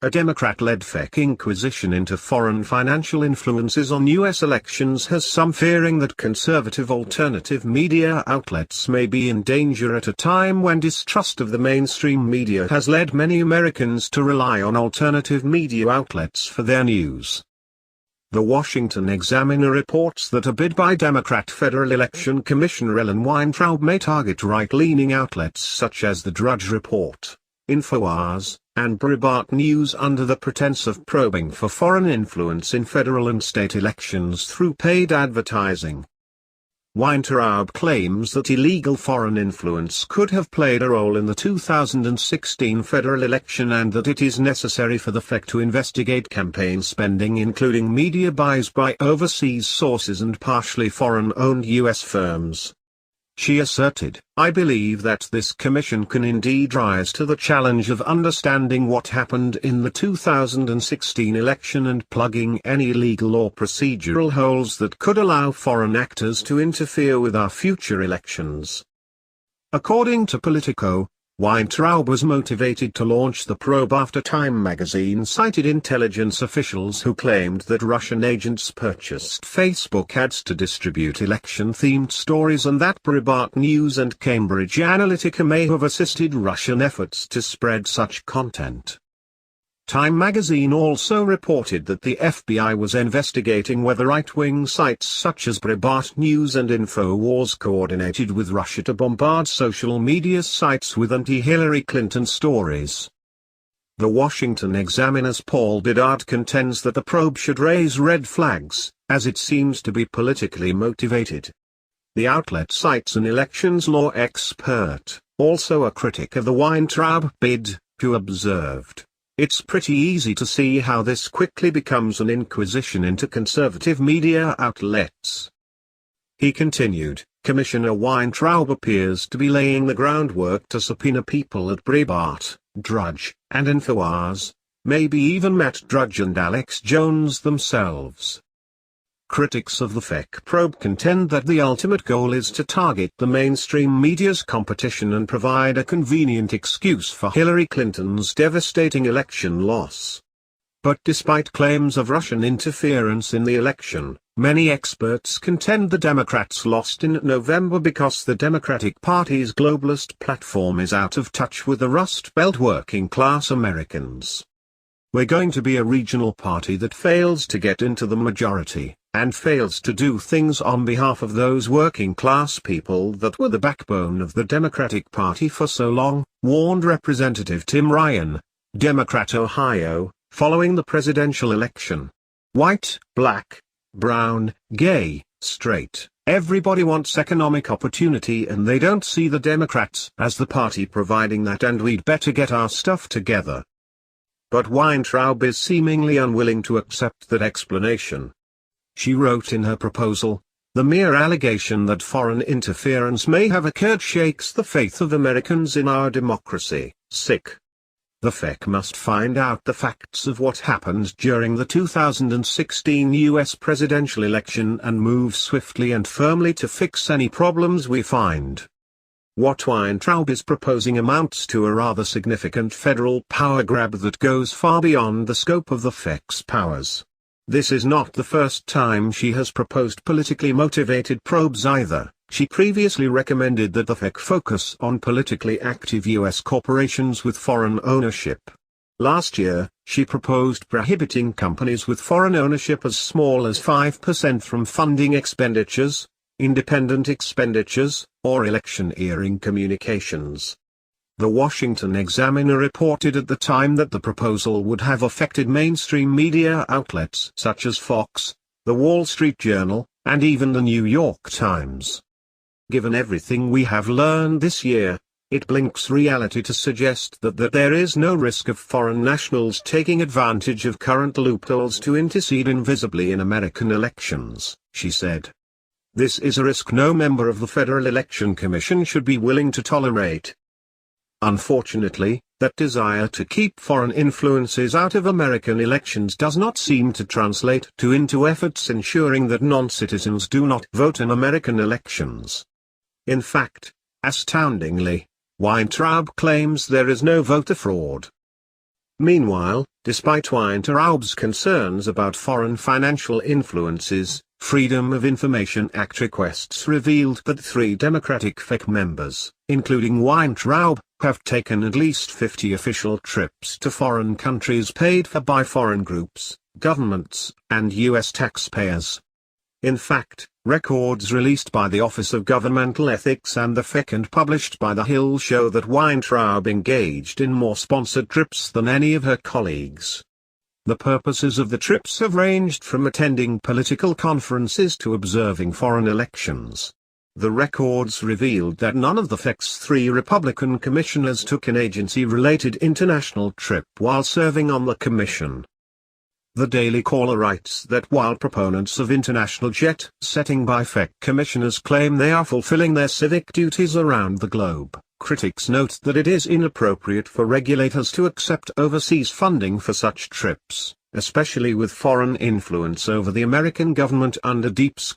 A Democrat-led FEC inquisition into foreign financial influences on U.S. elections has some fearing that conservative alternative media outlets may be in danger at a time when distrust of the mainstream media has led many Americans to rely on alternative media outlets for their news. The Washington Examiner reports that a bid by Democrat Federal Election Commissioner Ellen Weintraub may target right-leaning outlets such as the Drudge Report, InfoWars, and Breitbart News under the pretense of probing for foreign influence in federal and state elections through paid advertising. Weintraub claims that illegal foreign influence could have played a role in the 2016 federal election and that it is necessary for the FEC to investigate campaign spending, including media buys by overseas sources and partially foreign-owned U.S. firms. She asserted, "I believe that this commission can indeed rise to the challenge of understanding what happened in the 2016 election and plugging any legal or procedural holes that could allow foreign actors to interfere with our future elections." According to Politico, Weintraub was motivated to launch the probe after Time magazine cited intelligence officials who claimed that Russian agents purchased Facebook ads to distribute election-themed stories and that Breitbart News and Cambridge Analytica may have assisted Russian efforts to spread such content. Time magazine also reported that the FBI was investigating whether right-wing sites such as Breitbart News and InfoWars coordinated with Russia to bombard social media sites with anti-Hillary Clinton stories. The Washington Examiner's Paul Bedard contends that the probe should raise red flags, as it seems to be politically motivated. The outlet cites an elections law expert, also a critic of the Weintraub bid, who observed, "It's pretty easy to see how this quickly becomes an inquisition into conservative media outlets." He continued, "Commissioner Weintraub appears to be laying the groundwork to subpoena people at Breitbart, Drudge, and InfoWars, maybe even Matt Drudge and Alex Jones themselves." Critics of the FEC probe contend that the ultimate goal is to target the mainstream media's competition and provide a convenient excuse for Hillary Clinton's devastating election loss. But despite claims of Russian interference in the election, many experts contend the Democrats lost in November because the Democratic Party's globalist platform is out of touch with the Rust Belt working-class Americans. "We're going to be a regional party that fails to get into the majority, and fails to do things on behalf of those working-class people that were the backbone of the Democratic Party for so long," warned Representative Tim Ryan, Democrat Ohio, following the presidential election. "White, black, brown, gay, straight, everybody wants economic opportunity and they don't see the Democrats as the party providing that, and we'd better get our stuff together." But Weintraub is seemingly unwilling to accept that explanation. She wrote in her proposal, "The mere allegation that foreign interference may have occurred shakes the faith of Americans in our democracy. Sick. The FEC must find out the facts of what happened during the 2016 U.S. presidential election and move swiftly and firmly to fix any problems we find." What Weintraub is proposing amounts to a rather significant federal power grab that goes far beyond the scope of the FEC's powers. This is not the first time she has proposed politically motivated probes either. She previously recommended that the FEC focus on politically active U.S. corporations with foreign ownership. Last year, she proposed prohibiting companies with foreign ownership as small as 5% from funding expenditures, independent expenditures, or electioneering communications. The Washington Examiner reported at the time that the proposal would have affected mainstream media outlets such as Fox, The Wall Street Journal, and even the New York Times. Given everything we have learned this year, it blinks reality to suggest that there is no risk of foreign nationals taking advantage of current loopholes to intercede invisibly in American elections, she said. "This is a risk no member of the Federal Election Commission should be willing to tolerate." Unfortunately, that desire to keep foreign influences out of American elections does not seem to translate into efforts ensuring that non-citizens do not vote in American elections. In fact, astoundingly, Weintraub claims there is no voter fraud. Meanwhile, despite Weintraub's concerns about foreign financial influences, Freedom of Information Act requests revealed that 3 Democratic FEC members, including Weintraub, have taken at least 50 official trips to foreign countries paid for by foreign groups, governments, and U.S. taxpayers. In fact, records released by the Office of Governmental Ethics and the FEC and published by The Hill show that Weintraub engaged in more sponsored trips than any of her colleagues. The purposes of the trips have ranged from attending political conferences to observing foreign elections. The records revealed that none of the FEC's 3 Republican commissioners took an agency-related international trip while serving on the commission. The Daily Caller writes that while proponents of international jet-setting by FEC commissioners claim they are fulfilling their civic duties around the globe, critics note that it is inappropriate for regulators to accept overseas funding for such trips, especially with foreign influence over the American government under deep scrutiny.